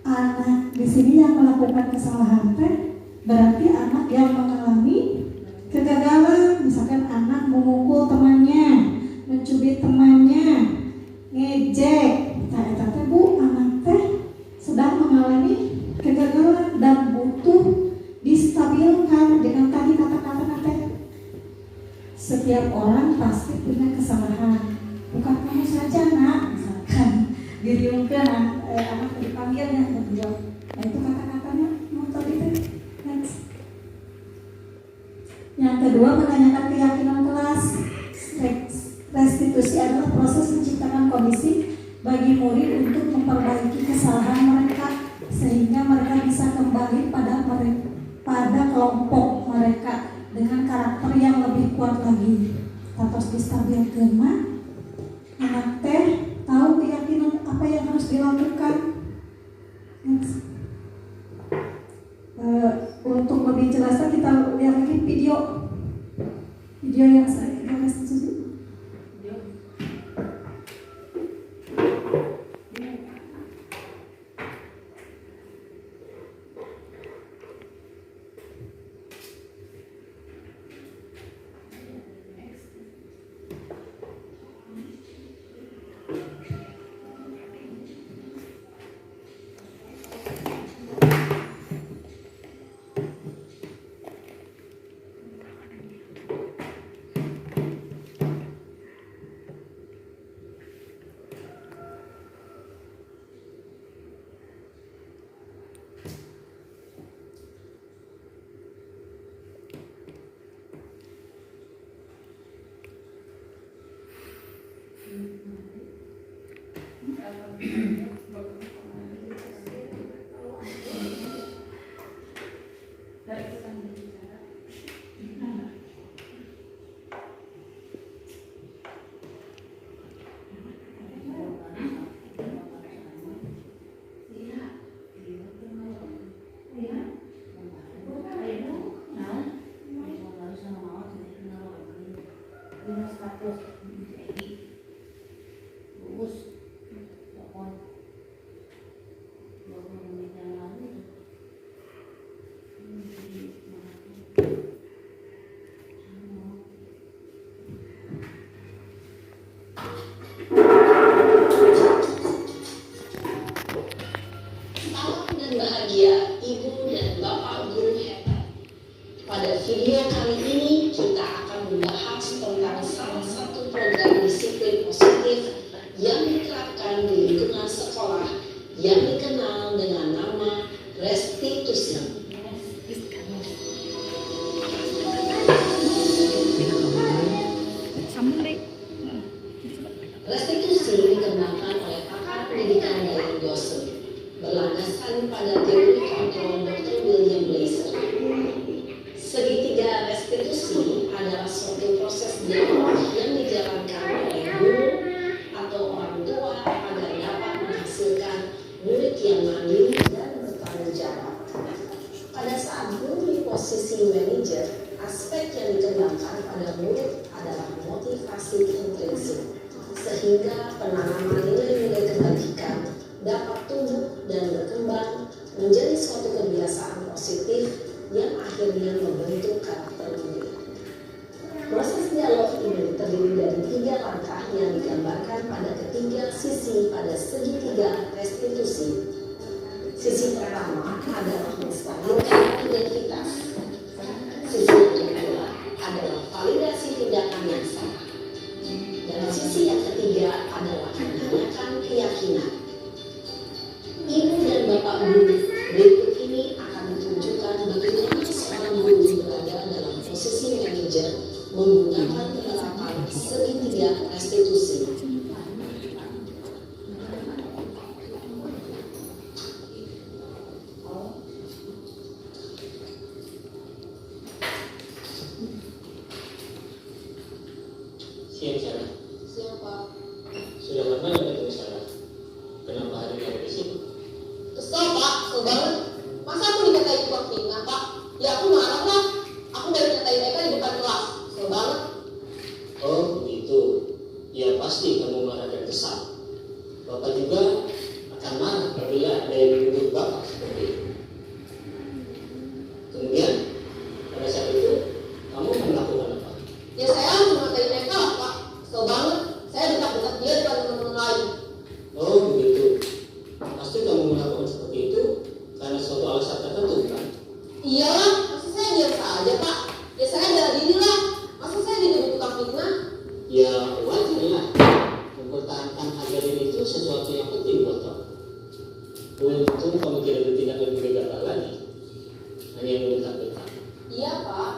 anak di sini yang melakukan kesalahan berarti anak yang mengalami kegagalan. Misalkan anak memukul temannya, mencubit temannya, ngejek. Nah, Bu, anak sedang mengalami kegagalan dan butuh distabilkan dengan tadi kata-kata setiap orang pasti punya kesalahan, bukan kamu saja nak, misalkan diriungkan anak dipanggilnya berjawab. Nah itu kata-katanya mau tadi next. Yang kedua, menanyakan keyakinan kelas. Restitusi adalah proses menciptakan kondisi bagi murid untuk memperbaiki kesalahan mereka sehingga mereka bisa kembali pada kelompok mereka dengan karakter yang lebih kuat lagi. Terus distabilkan, anak tahu keyakinan apa yang harus dilakukan. Untuk lebih jelasnya kita lihat lagi video yang saya restitusi. video kali ini kita akan membahas tentang salah satu program disiplin positif yang diterapkan di lingkungan sekolah yang dikenal dengan nama restitusi. Restitusi dikembangkan oleh pakar pendidikan dari dosen berlandaskan pada teori kontrol Dr. William Blazer. Segitiga restitusi adalah suatu proses dialog yang dijalankan oleh guru atau orang tua agar dapat menghasilkan murid yang mandiri dan bertanggung jawab. Pada saat guru di posisi manajer, aspek yang dikembangkan pada murid adalah motivasi intrinsik, sehingga penanaman nilai-nilai kebajikan dapat tumbuh dan berkembang menjadi suatu kebiasaan positif yang akhirnya membentuk karakter murid. Proses dialog ini terdiri dari 3 langkah yang digambarkan pada ketiga sisi pada segitiga restitusi. Sisi pertama adalah menstabilkan identitas. Sisi yang kedua adalah validasi tindakan yang salah. Dan sisi yang ketiga adalah menanyakan keyakinan. Ibu dan bapak guru, berikut ini akan ditunjukkan bagaimana seorang guru berada dalam posisi manajer menggunakan penerapan segitiga restitusi. Siang Sarah. Siang Pak. Sudah lama nggak ketemu Sarah? Kenapa hari ini ada di sini? Kesel Pak, kesel banget. Masa aku dikatain tukang fitnah Pak? Ya aku marah lah. Aku dari katain mereka di depan ya pasti kamu marah dan kesal. Bapak juga akan marah apabila ada yang menuduh Bapak seperti itu. Kemudian pada saat itu kamu melakukan apa? Ya saya cuma tadi mereka lah Pak. Kesel banget. Saya dekat-dekat dia depan teman-teman lain. Oh begitu. Pasti kamu melakukan seperti itu karena suatu alasan tertentu kan? Iyalah, masa saya diam saja Pak? Ya saya bela diri lah. Masa saya dituduh tukang fitnah? Ya wajar lah. Mempertahankan harga diri itu sesuatu yang penting buat kamu. Untung kamu tidak bertindak lebih gegabah lagi. Hanya mendekat-dekat. Iya Pak.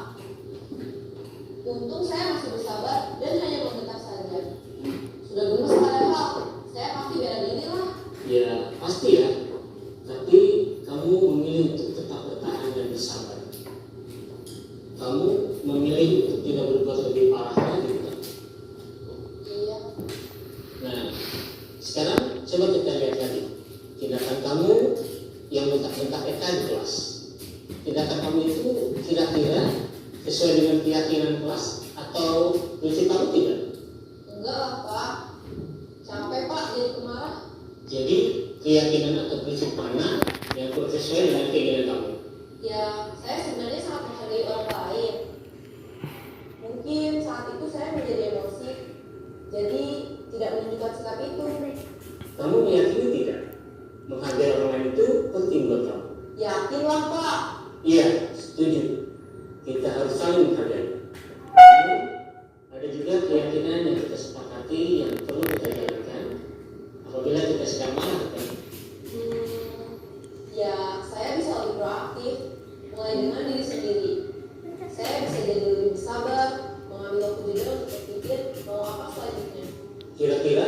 Untung saya masih bersabar dan hanya membentak saja. Sudah gemes padahal, saya pasti bela diri lah. Ya pasti ya. Tapi kamu memilih untuk tetap bertahan dan bersabar. Kamu memilih untuk tidak berbuat lebih parah lagi bukan? Iya. Nah, sekarang coba kita lihat lagi tindakan kamu yang bentak-bentak Eka di kelas. Tindakan kamu itu kira-kira sesuai dengan keyakinan kelas atau prinsip kamu tidak? Enggak lah Pak. Capek Pak jadi pemarah. Jadi keyakinan atau prinsip mana yang kurang sesuai dengan keinginan kamu? Ya, saya sebenarnya sangat menghargai orang lain. Mungkin saat itu saya menjadi emosi, jadi tidak menunjukkan sikap itu. Kamu meyakini tidak? Menghargai orang lain itu penting buat kamu. Yakinlah Pak. Iya, setuju. Kita harus saling menghargai. Namun, ada juga keyakinan yang kita sepakati yang perlu kita jalankan apabila kita sedang marah kan? Ya, saya bisa lebih proaktif, mulai dengan diri sendiri. Saya bisa jadi lebih bersabar, mengambil waktu jeda untuk berpikir mau apa selanjutnya. Kira-kira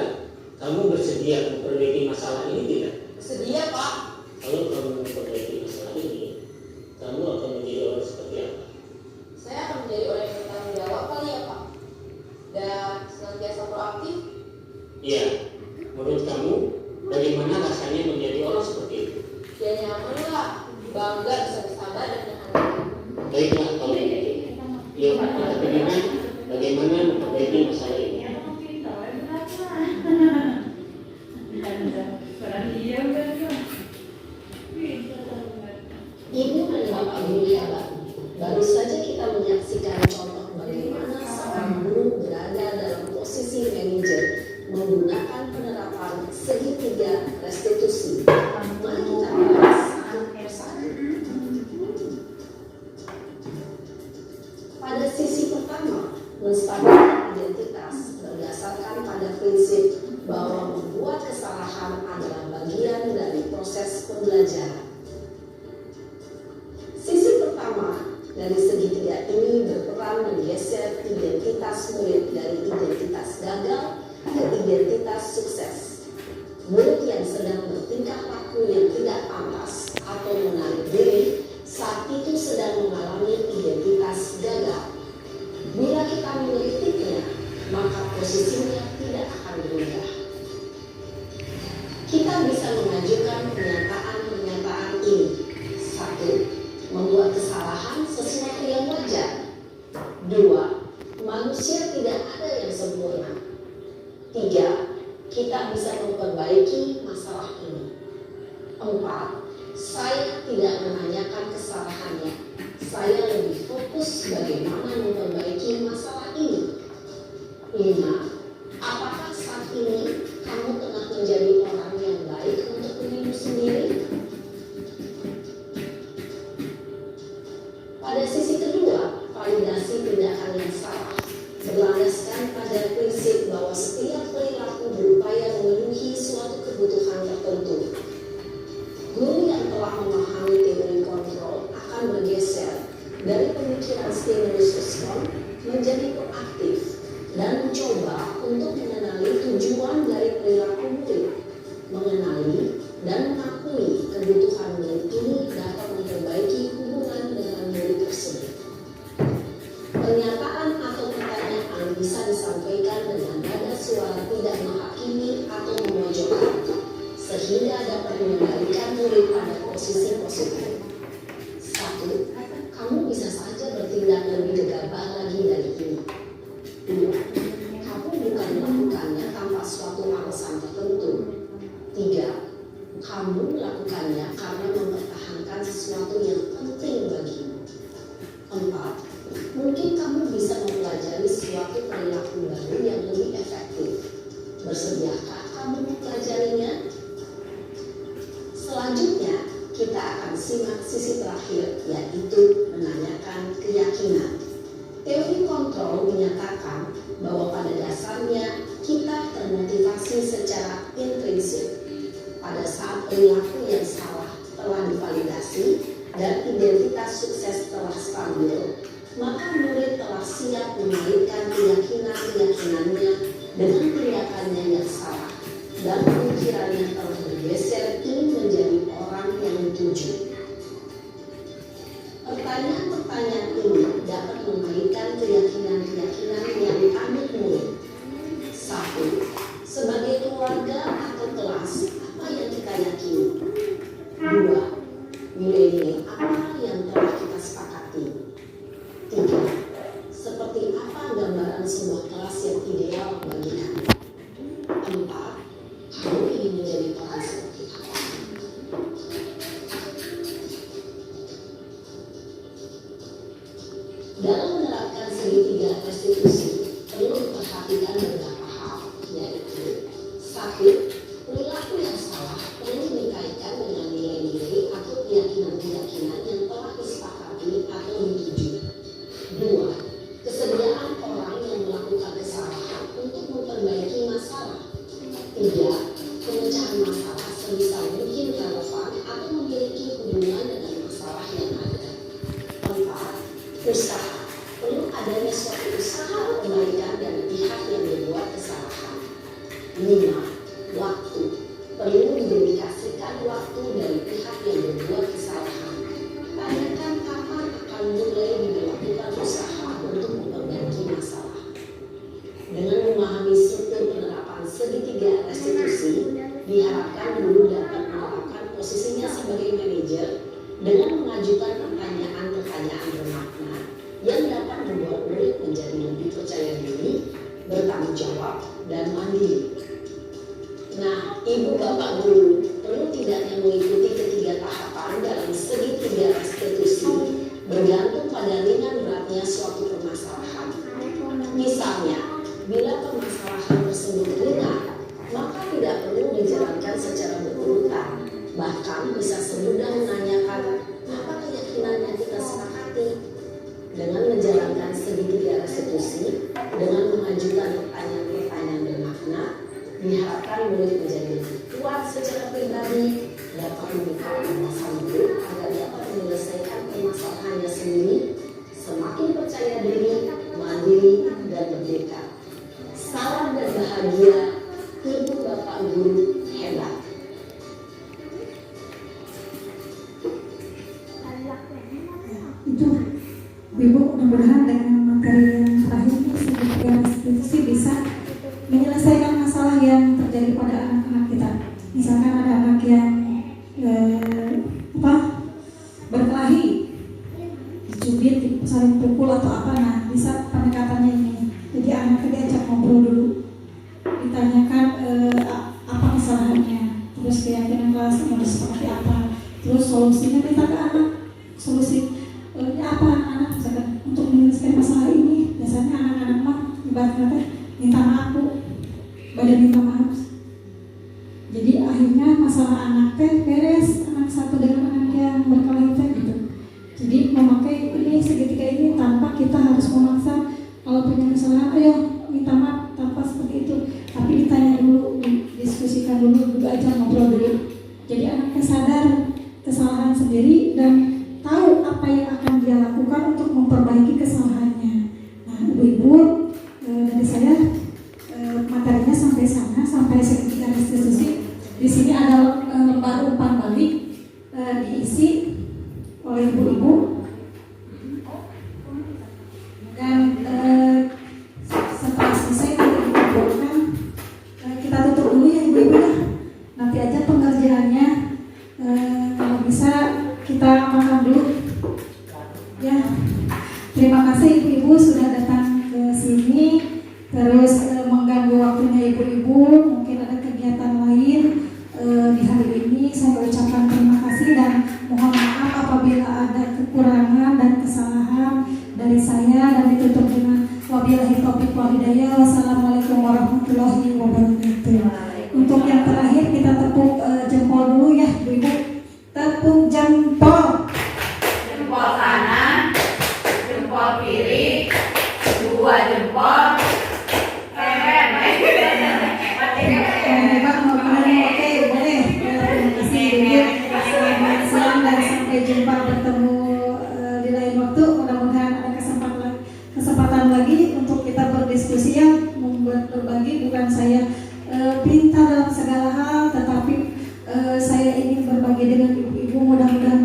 kamu bersedia memperbaiki masalah ini tidak? Bersedia Pak. Kalau kamu memperbaiki masalah ini, kamu akan menjadi orang seperti apa? Saya akan menjadi orang yang bertanggung jawab kali ya Pak. Dan senantiasa proaktif. Iya, menurut kamu bagaimana rasanya menjadi orang seperti itu? Ya nyaman lah, bangga bisa bersabar dan menahan. Baiklah kalau begitu. Yuk kita pikirkan bagaimana memperbaiki masalah ini. Ibu dan Bapak Guru yang baru saja kita menyaksikan contoh bagaimana seorang guru berada dalam posisi manajer menggunakan penerapan segitiga restitusi. Mari kita bahas satu persatu. Pada sisi pertama, menstabilkan identitas berdasarkan pada prinsip bahwa membuat kesalahan adalah bagian dari proses pembelajaran. Sisi pertama dari segitiga ini berperan menggeser identitas murid dari identitas gagal ke identitas sukses. Murid yang sedang bertingkah laku yang tidak pantas atau menarik diri saat itu sedang mengalami identitas gagal. Bila kita mengkritiknya, maka posisinya tidak akan berubah. Kita bisa mengajukan pernyataan-pernyataan ini. 1. Membuat kesalahan sesuatu yang wajar. 2. Manusia tidak ada yang sempurna. 3. Kita bisa memperbaiki masalah ini. 4. Saya tidak menanyakan kesalahannya. Saya lebih fokus bagaimana memperbaiki masalah ini. 5. Apakah saat ini kamu tengah menjadi orang yang baik untuk dirimu sendiri? Pada sisi kedua, validasi tindakan yang salah berlandaskan pada prinsip bahwa setiap perilaku berupaya memenuhi suatu kebutuhan tertentu. Guru yang telah memahami teori kontrol akan bergeser dari pemikiran stimulus respon menjadi proaktif dan mencoba untuk mengenali tujuan dari perilaku murid, mengenali dan mengakui kebutuhan murid ini dapat memperbaiki hubungan dengan murid tersebut. Pernyataan atau pertanyaan bisa disampaikan dengan nada suara tidak menghakimi atau memojokkan, sehingga dapat mengendalikan murid pada posisi positif. 1. Kamu bisa saja bertindak lebih gegabah lagi dari ini. 2. Kamu bukan melakukan kebiasaan baru yang lebih efektif. Bersediakah kamu mempelajarinya? Selanjutnya, kita akan simak sisi terakhir, yaitu menanyakan keyakinan. Teori kontrol menyatakan bahwa pada dasarnya kita termotivasi secara intrinsik. Pada saat perilaku yang salah telah divalidasi dan identitas sukses telah stabil, maka murid telah siap mengaitkan keyakinan-keyakinannya dengan tindakannya yang salah dan pemikirannya telah bergeser ingin menjadi orang yang dituju. Pertanyaan-pertanyaan ini dapat mengaitkan keyakinan-keyakinan yang diambil murid. 1. Sebagai keluarga atau kelas, apa yang kita yakini? 2. Nilai-nilai apa yang telah kita sepakati? 3. Seperti apa gambaran sebuah kelas yang ideal bagi kami? 4. Kamu ingin menjadi orang seperti apa? Dalam menerapkan segitiga restitusi, perlu diperhatikan beberapa hal, yaitu 1. Perilaku yang salah perlu dikaitkan dengan nilai-nilai atau keyakinan-keyakinan yang telah disepakati atau dituju. 2. Kesediaan orang yang melakukan kesalahan untuk memperbaiki masalah. 3. Pemecahan masalah sebisa mungkin relevan atau memiliki hubungan dengan masalah yang ada. 4. Usaha. Perlu adanya suatu usaha perbaikan dari pihak yang berbuat kesalahan. 5. Waktu. Perlu didedikasikan waktu dari pihak yang berbuat kesalahan. Tanyakan kapan akan mulai dilakukan usaha untuk memperbaiki masalah. Dengan memahami struktur penerapan segitiga restitusi, diharapkan guru dapat menerapkan posisinya sebagai manajer dengan mengajukan pertanyaan-pertanyaan bermakna yang dapat membuat murid menjadi lebih percaya diri, bertanggung jawab, dan mandiri. Nah, ibu bapak guru perlu tidaknya mengikuti ketiga tahapan dalam segitiga restitusi bergantung pada ringan beratnya suatu permasalahan. Misalnya, bila permasalahan tersebut ringan, maka tidak perlu dijalankan secara berurutan. Bahkan bisa semudah menanyakan apa keyakinan yang kita sepakati. Dengan menjalankan segitiga restitusi, dengan mengajukan pertanyaan-pertanyaan bermakna, diharapkan murid menjadi lebih kuat secara pribadi, dapat membuka wawasan hidup agar dapat menyelesaikan permasalahannya sendiri, semakin percaya diri, mandiri, dan merdeka. Salam dan bahagia, ibu bapak guru hebat. Itu Ibu, mudah-mudahan dengan materi yang terakhir ini segitiga restitusi bisa menyelesaikan masalah yang terjadi pada anak-anak kita. Misalkan ada anak yang berkelahi, dicubit, saling pukul atau apa, nah bisa pendekatannya ini. Jadi anaknya diajak ngobrol dulu, ditanyakan apa kesalahannya, terus keyakinan kelas harus seperti apa, terus solusinya kita ke anak, solusi apa anak-anak misalkan untuk menyelesaikan masalah ini. Biasanya anak-anak mah ibaratnya minta maaf bu, badan minta maaf. Jadi akhirnya masalah anak teh beres, anak satu dengan anak yang berkelahi teh gitu. Jadi memakai ini segitiga ini tanpa kita harus memaksa. Kalau punya kesalahan, ayo minta maaf tanpa seperti itu. Tapi ditanya dulu, didiskusikan dulu, juga aja ngobrol dulu. Jadi anaknya sadar kesalahan sendiri dan tahu apa yang akan dia lakukan untuk memperbaiki kesalahannya. Nah, ibu-ibu, dari saya materinya sampai sana, sampai segitiga restitusi. Di sini ada lembar umpan balik diisi oleh ibu-ibu. Dan setelah selesai nanti dikumpulkan, kita tutup dulu ya ibu-ibu ya. Nanti aja pengerjaannya kalau bisa kita makan dulu. Ya, terima kasih ibu-ibu sudah datang ke sini. Terus mengganggu waktunya ibu-ibu. Mungkin ada kegiatan lain di hari ini. Saya ucapkan terima kasih dan mohon maaf apabila ada kekurangan dan kesalahan dari saya, dan ditutup dengan wabillahi taufiq wal hidayah. Wassalamualaikum warahmatullahi wabarakatuh. Untuk yang terakhir kita tepuk jempol dulu ya Bu Ibu. Tepuk jempol. Jempol kanan, jempol kiri, 2 jempol. Hebat mau kalian oke boleh. Terima kasih Bu Ibu. Selamat siang dan sampai jumpa bertemu di lain waktu. Mudah-mudahan ada kesempatan lagi untuk kita berdiskusi ya, membuat berbagi. Bukan saya pintar dalam segala hal, tetapi saya ingin berbagi dengan ibu-ibu. Mudah-mudahan